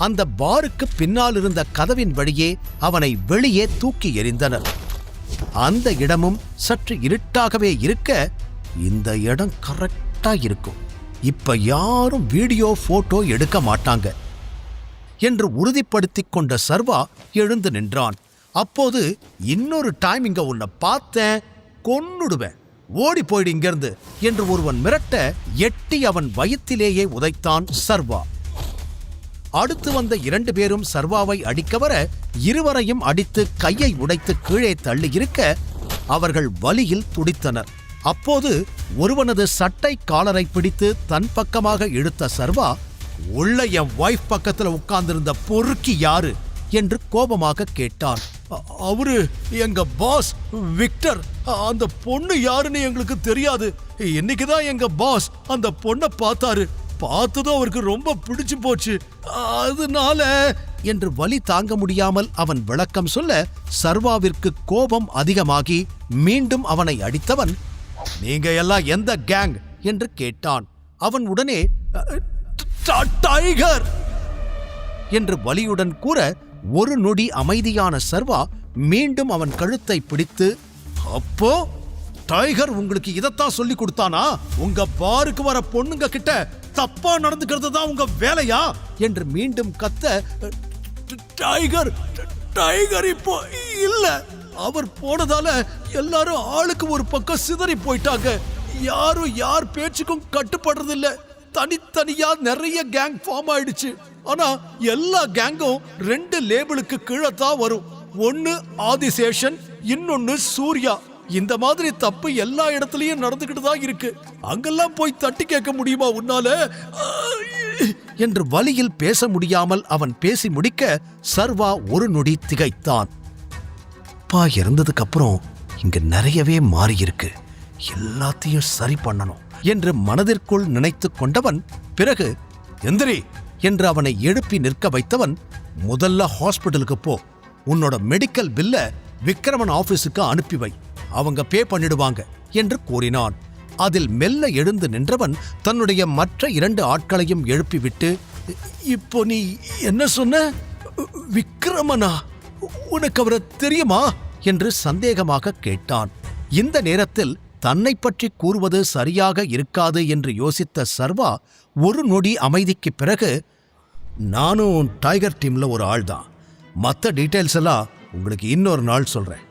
அந்த பாருக்கு பின்னால் இருந்த கதவின் வழியே அவனை வெளியே தூக்கி எறிந்தனர். அந்த இடமும் சற்று இருட்டாகவே இருக்க, இந்த இடம் கரெக்டா இருக்கும், இப்ப யாரும் வீடியோ போட்டோ எடுக்க மாட்டாங்க என்று உறுதிப்படுத்திக் கொண்ட சர்வா எழுந்து நின்றான். அப்போது, இன்னொரு டைம் இங்க உன்னை பார்த்தேன், கொன்னுடுவேன், ஓடி போயிடு இங்கிருந்து என்று ஒருவன் மிரட்ட எட்டி அவன் வயிற்றிலேயே உதைத்தான் சர்வா. அடுத்து வந்த 2 பேரும் சர்வாவை அடிக்க வர, இருவரையும் அடித்து கையை உடைத்து கீழே தள்ளி இருக்க அவர்கள் வலியில் துடித்தனர். அப்போது ஒருவனது சட்டை காலரை பிடித்து தன் பக்கமாக இழுத்த சர்வா, உள்ள என் வைஃப் பக்கத்துல உட்கார்ந்திருந்த பொறுக்கி யாரு என்று கோபமாக கேட்டான். அவரு எங்க பாஸ் விக்டர். அந்த பொண்ணு யாருன்னு எங்களுக்கு தெரியாது. இன்னைக்குதான் எங்க பாஸ் அந்த பொண்ணை பார்த்தாரு. பார்த்ததும் அவருக்கு ரொம்ப பிடிச்சு போச்சு, அதனால என்று வலி தாங்க முடியாமல் அவன் விளக்கம் சொல்ல, சர்வாவிற்கு கோபம் அதிகமாகி மீண்டும் அவனை அடித்தவன், நீங்க எல்லாம் எந்த கேங் என்று கேட்டான். அவன் உடனே டைகர் என்று வலியுடன் கூற, ஒரு நொடி அமைதியான சர்வா மீண்டும் அவன் கழுத்தை பிடித்து, அப்போ டைகர் உங்களுக்கு இதத்தான் சொல்லி கொடுத்தானா? உங்க பாருக்கு வர பொண்ணுங்க கிட்ட தப்பா நடந்துக்கிறது தான் உங்க வேலையா என்று மீண்டும் கத்த, டைகர் டைகர் இப்போ இல்ல, அவர் போனதால எல்லாரும் ஆளுக்கு ஒரு பக்கம் சிதறி போயிட்டாங்க. யாரும் யார் பேச்சுக்கும் கட்டுப்படுறது இல்ல. தனித்தனியா நிறைய கேங் ஃபார்ம் ஆயிடுச்சு. ஆனா எல்லா கேங்கும் 2 லேபிளுக்கு கீழே தான் வரும். ஒன்னு ஆதிசேஷன், இன்னொன்னு சூர்யா. இந்த மாதிரி தப்பு எல்லா இடத்துலயும் நடந்துகிட்டு தான் இருக்கு. அங்கெல்லாம் போய் தட்டி கேட்க முடியுமா உன்னால என்று வலியில் பேச முடியாமல் அவன் பேசி முடிக்க, சர்வா ஒரு நொடி திகைத்தான். அப்பா இறந்ததுக்கு அப்புறம் இங்க நிறையவே மாறி இருக்கு, எல்லாத்தையும் சரி பண்ணணும் என்று மனதிற்குள் நினைத்து கொண்டவன், பிறகு எந்திரி என்று அவனை எழுப்பி நிற்க வைத்தவன், முதல்ல ஹாஸ்பிட்டலுக்கு போ, உன்னோட மெடிக்கல் பில்ல விக்ரமன் ஆபீஸுக்கு அனுப்பி வை, அவங்க பே பண்ணிடுவாங்க என்று கூறினான். அதில் மெல்ல எழுந்து நின்றவன் தன்னுடைய மற்ற 2 ஆட்களையும் எழுப்பிவிட்டு, இப்போ நீ என்ன சொன்ன? விக்ரமனா? உனக்கு அவரை தெரியுமா என்று சந்தேகமாக கேட்டான். இந்த நேரத்தில் தன்னை பற்றி கூறுவது சரியாக இருக்காது என்று யோசித்த சர்வா ஒரு நொடி அமைதிக்கு பிறகு, நானும் டைகர் டீம்ல ஒரு ஆள் தான், மற்ற டீட்டெயில்ஸ் எல்லாம் உங்களுக்கு இன்னொரு நாள் சொல்றேன்,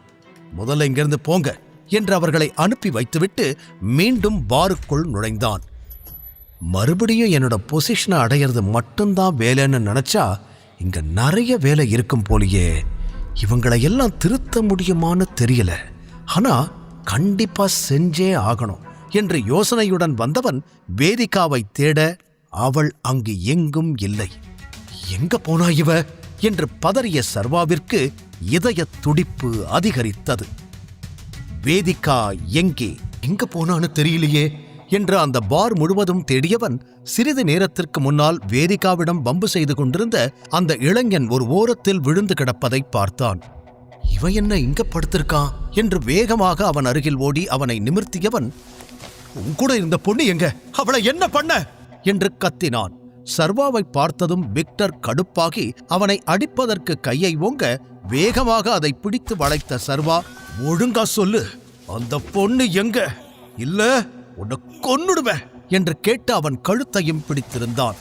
முதல்ல இங்கிருந்து போங்க என்று அவர்களை அனுப்பி வைத்துவிட்டு மீண்டும் பாருக்குள் நுழைந்தான். மறுபடியும் என்னோட பொசிஷனை அடையிறது மட்டும்தான் வேலைன்னு நினைச்சா இங்க நிறைய வேலை இருக்கும் போலியே, இவங்களை எல்லாம் திருத்த முடியுமான்னு தெரியல, ஆனா கண்டிப்பா செஞ்சே ஆகணும் என்று யோசனையுடன் வந்தவன் வேதிகாவை தேட, அவள் அங்கு எங்கும் இல்லை. எங்க போனா இவ என்று பதறிய சர்வாவிற்கு இதய துடிப்பு அதிகரித்தது. வேதிகா எங்க போனான்னு தெரியலையே என்று அந்த பார் முழுவதும் தேடியவன் சிறிது நேரத்திற்கு முன்னால் வேதிகாவிடம் வம்பு செய்து கொண்டிருந்த அந்த இளைஞன் ஒரு ஓரத்தில் விழுந்து கிடப்பதை பார்த்தான். இவன் என்ன இங்க படுத்திருக்கான் என்று வேகமாக அவன் அருகில் ஓடி அவனை நிமிர்த்தியவன், உன்கூட இருந்த பொண்ணு எங்க, அவளை என்ன பண்ண என்று கத்தினான். சர்வாவை பார்த்ததும் விக்டர் கடுப்பாகி அவனை அடிப்பதற்கு கையை ஓங்க, வேகமாக அதை பிடித்து வளைத்த சர்வா, ஒழுங்கா சொல்லு, அந்த பொண்ணு எங்க, இல்ல உன்னை கொன்னுடுவேன் என்று கேட்டு அவன் கழுத்தையும் பிடித்திருந்தான்.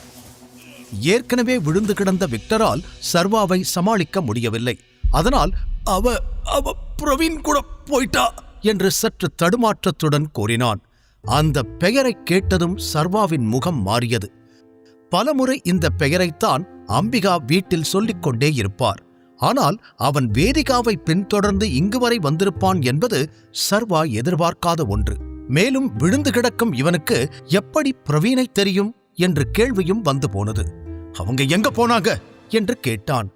ஏற்கனவே விழுந்து கிடந்த விக்டரால் சர்வாவை சமாளிக்க முடியவில்லை. அதனால் அவ பிரவீன் கூட போயிட்டா என்று சற்று தடுமாற்றத்துடன் கூறினான். அந்த பெயரை கேட்டதும் சர்வாவின் முகம் மாறியது. பலமுறை இந்த பெயரைத்தான் அம்பிகா வீட்டில் சொல்லிக் கொண்டே இருப்பார். ஆனால் அவன் வேதிகாவை பின்தொடர்ந்து இங்கு வரை வந்திருப்பான் என்பது சர்வா எதிர்பார்க்காத ஒன்று. மேலும் விழுந்து கிடக்கும் இவனுக்கு எப்படி பிரவீனை தெரியும் என்ற கேள்வியும் வந்து போனது. அவங்க எங்க போனாங்க என்று கேட்டான்.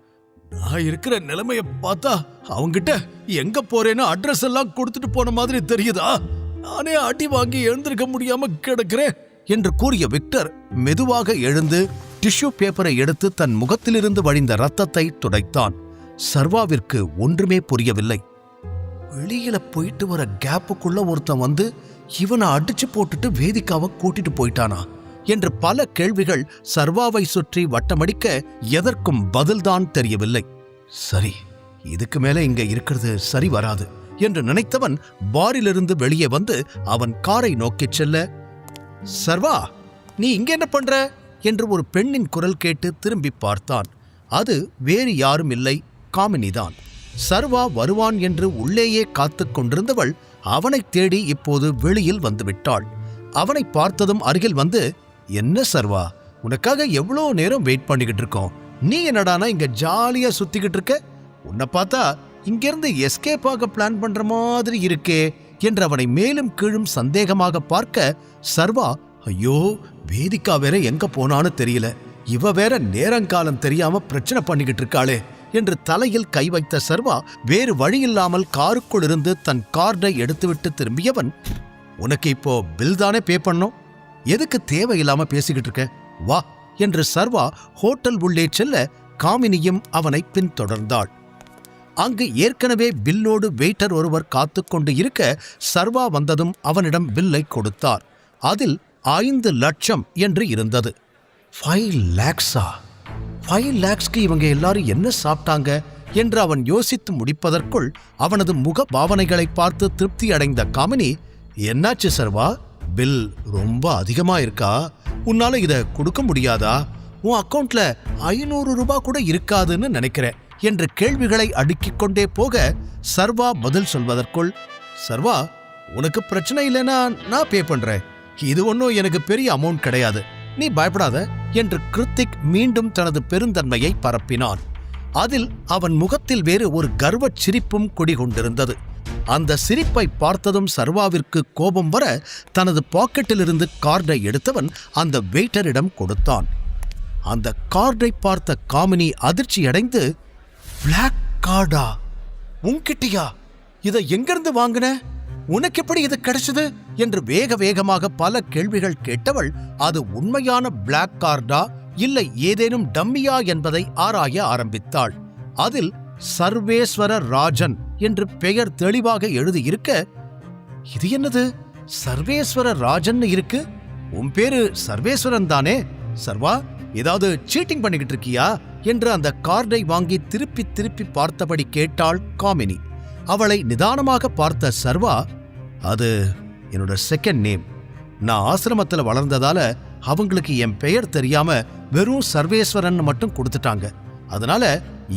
நான் இருக்கிற நிலைமைய பார்த்தா அவங்கிட்ட எங்க போறேன்னு அட்ரஸ் எல்லாம் கொடுத்துட்டு போன மாதிரி தெரியுதா? நானே அடி வாங்கி எழுந்திருக்க முடியாம கிடக்கிறேன் என்று கூறிய விக்டர் மெதுவாக எழுந்து டிஷ்யூ பேப்பரை எடுத்து தன் முகத்திலிருந்து வழிந்த ரத்தத்தை துடைத்தான். சர்வாவிற்கு ஒன்றுமே புரியவில்லை. வெளியில போயிட்டு வர கேப்புக்குள்ள ஒருத்தன் வந்து இவனை அடிச்சு போட்டுட்டு வேதிகாவை கூட்டிட்டு போயிட்டானா என்று பல கேள்விகள் சர்வாவை சுற்றி வட்டமடிக்க எதற்கும் பதில்தான் தெரியவில்லை. சரி, இதுக்கு மேல இங்க இருக்கிறது சரி வராது என்று நினைத்தவன் பாரிலிருந்து வெளியே வந்து அவன் காரை நோக்கிச் செல்ல, சர்வா, நீ இங்க என்ன பண்ற என்று ஒரு பெண்ணின் குரல் கேட்டு திரும்பி பார்த்தான். அது வேறு யாரும் இல்லை, காமினிதான். சர்வா வருவான் என்று உள்ளேயே காத்து கொண்டிருந்தவள் அவனை தேடி இப்போது வெளியில் வந்துவிட்டாள். அவனை பார்த்ததும் அருகில் வந்து, என்ன சர்வா, உனக்காக எவ்வளோ நேரம் வெயிட் பண்ணிக்கிட்டு இருக்கோம். நீ என்னடானா இங்க ஜாலியா சுத்திக்கிட்டு இருக்க? உன்னை பார்த்தா இங்கிருந்து எஸ்கேப் ஆக பிளான் பண்ற மாதிரி இருக்கே என்று அவனை மேலும் கீழும் சந்தேகமாக பார்க்க, சர்வா, ஐயோ, வேதிகா வேற எங்க போனான்னு தெரியல, இவ வேற நேரங்காலம் தெரியாம பிரச்சனை பண்ணிக்கிட்டு இருக்காளே என்று தலையில் கை வைத்த சர்வா வேறு வழியில்லாமல் காருக்குள் இருந்து தன் கார்டை எடுத்துவிட்டு திரும்பியவன், உனக்கு இப்போ பில் தானே பே பண்ணோம், எதுக்கு தேவையில்லாம பேசிக்கிட்டு இருக்க, வா என்று சர்வா ஹோட்டல் உள்ளே செல்ல காமினியும் அவனை பின்தொடர்ந்தாள். அங்கு ஏற்கனவே பில்லோடு வெயிட்டர் ஒருவர் காத்து கொண்டு இருக்க சர்வா வந்ததும் அவனிடம் பில்லை கொடுத்தார். அதில் 5 லட்சம் என்று இருந்தது. 5 lakhs-ஆ? 5 lakhs-க்கு இவங்க எல்லாரும் என்ன சாப்பிட்டாங்க என்று அவன் யோசித்து முடிப்பதற்குள் அவனது முக பாவனைகளை பார்த்து திருப்தி அடைந்த காமினி, என்னாச்சு சர்வா, பில் ரொம்ப அதிகமா இருக்கா, உன்னால இத கொடுக்க முடியாதா, உன் அக்கவுண்ட்ல 500 ரூபாய் கூட இருக்காதுன்னு நினைக்கிறேன் என்று கேள்விகளை அடுக்கிக் கொண்டே போக சர்வா பதில் சொல்வதற்குள், சர்வா, உனக்கு பிரச்சனை இல்லைன்னா நான் பே பண்றேன், இது ஒன்றும் எனக்கு பெரிய அமௌண்ட் கிடையாது, நீ பயப்படாத என்று கிருத்திக் மீண்டும் தனது பெருந்தன்மையை பரப்பினான். அதில் அவன் முகத்தில் வேறு ஒரு கர்வச் சிரிப்பும் குடிகொண்டிருந்தது. அந்த சிரிப்பை பார்த்ததும் சர்வாவிற்கு கோபம் வர தனது பாக்கெட்டிலிருந்து கார்டை எடுத்தவன் அந்த வெயிட்டரிடம் கொடுத்தான். அந்த கார்டை பார்த்த காமினி அதிர்ச்சியடைந்து, பிளாக் கார்டா, உன்கிட்டயா, இதை எங்கிருந்து வாங்கின, உனக்கு எப்படி இது கிடைச்சது என்று வேக வேகமாக பல கேள்விகள் கேட்டவள் அது உண்மையான பிளாக் கார்டா இல்லை ஏதேனும் டம்மியா என்பதை ஆராய ஆரம்பித்தாள். அதில் சர்வேஸ்வர ராஜன் என்று பெயர் தெளிவாக எழுதியிருக்க, இது என்னது, சர்வேஸ்வர ராஜன் இருக்கு, உன் பேரு சர்வேஸ்வரன் தானே சர்வா, ஏதாவது சீட்டிங் பண்ணிக்கிட்டு இருக்கியா என்று அந்த கார்டை வாங்கி திருப்பி திருப்பி பார்த்தபடி கேட்டாள் காமினி. அவளை நிதானமாக பார்த்த சர்வா, அது என்னோட செகண்ட் நேம், நான் ஆசிரமத்தில் வளர்ந்ததால அவங்களுக்கு என் பெயர் தெரியாம வெறும் சர்வேஸ்வரன் மட்டும் கொடுத்துட்டாங்க, அதனால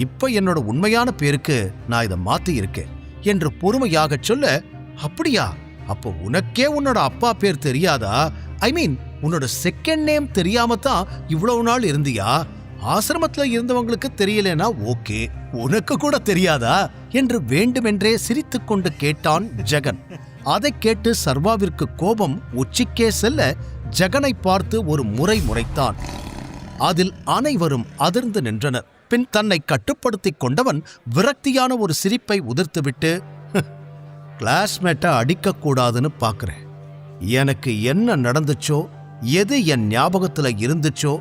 இப்ப என்னோட உண்மையான பேருக்கு நான் இதை மாத்தி இருக்கேன் என்று பொறுமையாக சொல்ல, அப்படியா, அப்போ உனக்கே உன்னோட அப்பா பேர் தெரியாதா, ஐ மீன் உன்னோட செகண்ட் நேம் தெரியாம தான் இவ்வளவு நாள் இருந்தியா, ஆசிரமத்துல இருந்தவங்களுக்கு தெரியலனா ஓகே, உனக்கு கூட தெரியாதா என்று வேண்டுமென்றே சிரித்துக் கொண்டு கேட்டான் ஜெகன். அதை கேட்டு சர்வாவிற்கு கோபம் உச்சிக்கே செல்ல ஜெகனை பார்த்து ஒரு முறை முறைத்தான். அதில் அனைவரும் அதிர்ந்து நின்றனர். பின் தன்னை கட்டுப்படுத்திக் கொண்டவன் விரக்தியான ஒரு சிரிப்பை உதிர்த்துவிட்டு, கிளாஸ்மேட்டை அடிக்கக்கூடாதுன்னு பார்க்கிறேன், எனக்கு என்ன நடந்துச்சோ, எது என் ஞாபகத்துல இருந்துச்சோ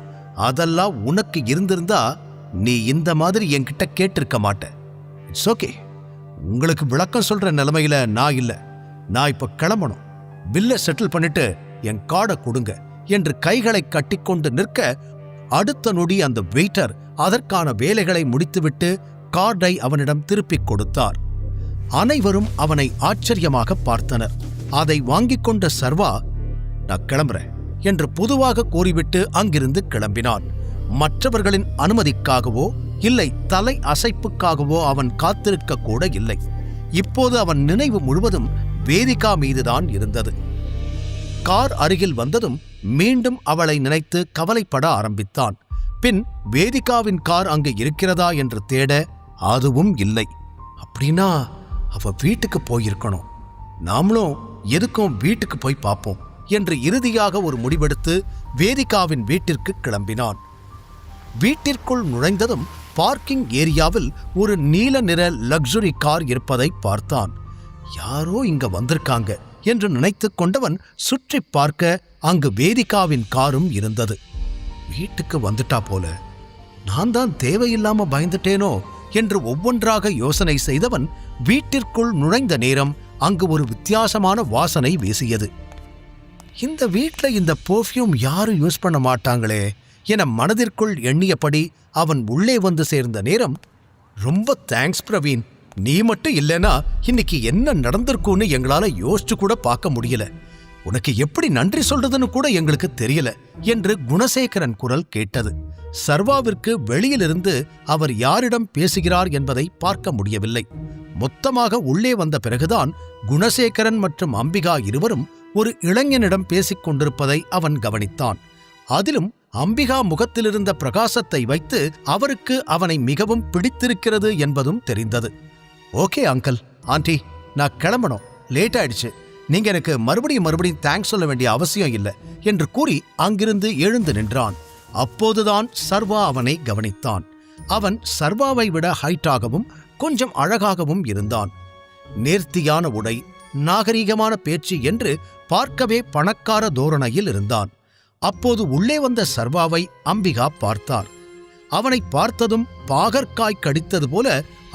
அதெல்லாம் உனக்கு இருந்திருந்தா நீ இந்த மாதிரி என்கிட்ட கேட்டிருக்க மாட்ட. இட்ஸ் ஓகே, உங்களுக்கு விளக்கம் சொல்ற நிலைமையில நான் இல்ல, நான் இப்ப கிளம்பணும், பில்லை செட்டில் பண்ணிட்டு என் கார்டை கொடுங்க என்று கைகளை கட்டிக்கொண்டு நிற்க அடுத்த நொடி அந்த வெயிட்டர் அதற்கான வேலைகளை முடித்துவிட்டு கார்டை அவனிடம் திருப்பிக் கொடுத்தார். அனைவரும் அவனை ஆச்சரியமாக பார்த்தனர். அதை வாங்கிக் கொண்ட சர்வா, நான் கிளம்புறேன் என்று பொதுவாக கூறிவிட்டு அங்கிருந்து கிளம்பினான். மற்றவர்களின் அனுமதிக்காகவோ இல்லை தலை அசைப்புக்காகவோ அவன் காத்திருக்க கூட இல்லை. இப்போது அவன் நினைவு முழுவதும் வேதிகா மீதுதான் இருந்தது. கார் அருகில் வந்ததும் மீண்டும் அவளை நினைத்து கவலைப்பட ஆரம்பித்தான். பின் வேதிகாவின் கார் அங்கு இருக்கிறதா என்று தேட அதுவும் இல்லை. அப்படின்னா அவ வீட்டுக்கு போயிருக்கணும், நாமளும் எதுக்கும் வீட்டுக்கு போய் பார்ப்போம் என்று இறுதியாக ஒரு முடிவெடுத்து வேதிகாவின் வீட்டிற்கு கிளம்பினான். வீட்டிற்குள் நுழைந்ததும் பார்க்கிங் ஏரியாவில் ஒரு நீல நிற லக்ஸுரி கார் இருப்பதை பார்த்தான். யாரோ இங்க வந்திருக்காங்க என்று நினைத்து கொண்டவன் சுற்றி பார்க்க அங்கு வேதிகாவின் காரும் இருந்தது. வீட்டுக்கு வந்துட்டா போல, நான் தான் தேவையில்லாம பயந்துட்டேனோ என்று ஒவ்வொன்றாக யோசனை செய்தவன் வீட்டிற்குள் நுழைந்த நேரம் அங்கு ஒரு வித்தியாசமான வாசனை வீசியது. இந்த வீட்ல இந்த பெர்ஃப்யூம் யாரும் யூஸ் பண்ண மாட்டாங்களே என மனதிற்குள் எண்ணியபடி அவன் உள்ளே வந்து சேர்ந்த நேரம், ரொம்ப தேங்க்ஸ் பிரவீன், நீ மட்டும் இல்லைனா இன்னைக்கு என்ன நடந்திருக்கும்னு எங்களால யோசிச்சு கூட பார்க்க முடியல. உனக்கு எப்படி நன்றி சொல்றதுன்னு கூட எங்களுக்கு தெரியல என்று குணசேகரன் குரல் கேட்டது. சர்வாவிற்கு வெளியிலிருந்து அவர் யாரிடம் பேசுகிறார் என்பதை பார்க்க முடியவில்லை. மொத்தமாக உள்ளே வந்த பிறகுதான் குணசேகரன் மற்றும் அம்பிகா இருவரும் ஒரு இளைஞனிடம் பேசிக் கொண்டிருப்பதை அவன் கவனித்தான். அதிலும் அம்பிகா முகத்திலிருந்த பிரகாசத்தை வைத்து அவருக்கு அவனை மிகவும் பிடித்திருக்கிறது என்பதும் தெரிந்தது. ஓகே அங்கிள், ஆண்டி, நான் கிளம்பணும், லேட் ஆயிடுச்சு. நீங்க எனக்கு மறுபடியும் தேங்க்ஸ் சொல்ல வேண்டிய அவசியம் இல்லை என்று கூறி அங்கிருந்து எழுந்து நின்றான். அப்போதுதான் சர்வா அவனை கவனித்தான். அவன் சர்வாவை விட ஹைட்டாகவும் கொஞ்சம் அழகாகவும் இருந்தான். நேர்த்தியான உடை, நாகரீகமான பேச்சு என்று பார்க்கவே பணக்கார தோரணையில் இருந்தான். அப்போது உள்ளே வந்த சர்வாவை அம்பிகா பார்த்தார். அவனை பார்த்ததும் பாகற்காய் கடித்தது போல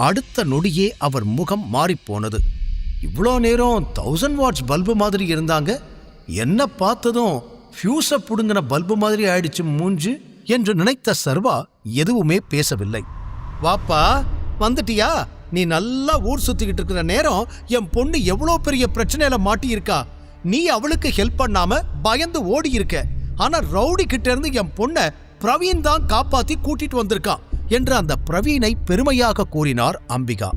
அடுத்த நொடியே அவர் முகம் மாறிப்போனது. இவ்வளோ நேரம் 1000 வாட்ஸ் பல்பு மாதிரி இருந்தாங்க, என்ன பார்த்ததும் ஃபியூஸை புடுங்கின பல்பு மாதிரி ஆயிடுச்சு மூஞ்சு என்று நினைத்த சர்வா எதுவுமே பேசவில்லை. வாப்பா, வந்துட்டியா? நீ நல்லா ஊர் சுத்திக்கிட்டு இருக்கிற நேரம் என் பொண்ணு எவ்வளோ பெரிய பிரச்சனையில மாட்டியிருக்கா. நீ அவளுக்கு ஹெல்ப் பண்ணாம பயந்து ஓடி இருக்க. ஆனா ரவுடி கிட்ட இருந்து என் பொண்ண பிரவீன் தான் காப்பாத்தி கூட்டிட்டு வந்திருக்கான் என்று அந்த பிரவீனை பெருமையாக கூறினார் அம்பிகா.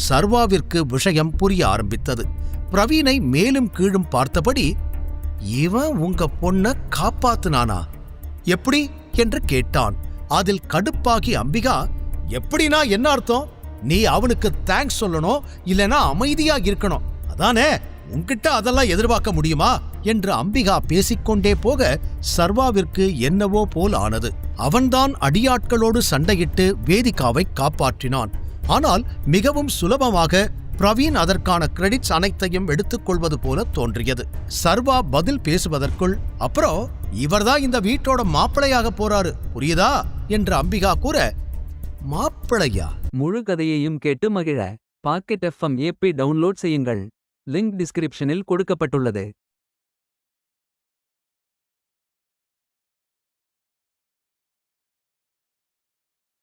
சர்வாவிற்கு விஷயம் புரிய ஆரம்பித்தது. பிரவீனை மேலும் கீழும் பார்த்தபடி, இவன் உங்க பொண்ண காப்பாத்துனானா? எப்படி என்று கேட்டான். அதில் கடுப்பாகி அம்பிகா, எப்படினா என்ன அர்த்தம்? நீ அவனுக்கு தேங்க்ஸ் சொல்லணும், இல்லனா அமைதியா இருக்கணும், அதானே? உன்கிட்ட அதெல்லாம் எதிர்பார்க்க முடியுமா என்று அம்பிகா பேசிக்கொண்டே போக சர்வாவிற்கு என்னவோ போல் ஆனது. அவன்தான் அடியாட்களோடு சண்டையிட்டு வேதிகாவை காப்பாற்றினான். ஆனால் மிகவும் சுலபமாக பிரவீன் அதற்கான கிரெடிட்ஸ் அனைத்தையும் எடுத்துக்கொள்வது போல தோன்றியது. சர்வா பதில் பேசுவதற்குள், அப்புறம் இவர்தான் இந்த வீட்டோட மாப்பிளையாக போறாரு, புரியுதா என்று அம்பிகா கூற, மாப்பிளையா? முழு கதையையும் கேட்டு மகிழ பாக்கெட் FM ஆப்பை டவுன்லோட் செய்யுங்கள். லிங்க் டிஸ்கிரிப்ஷனில் கொடுக்கப்பட்டுள்ளது.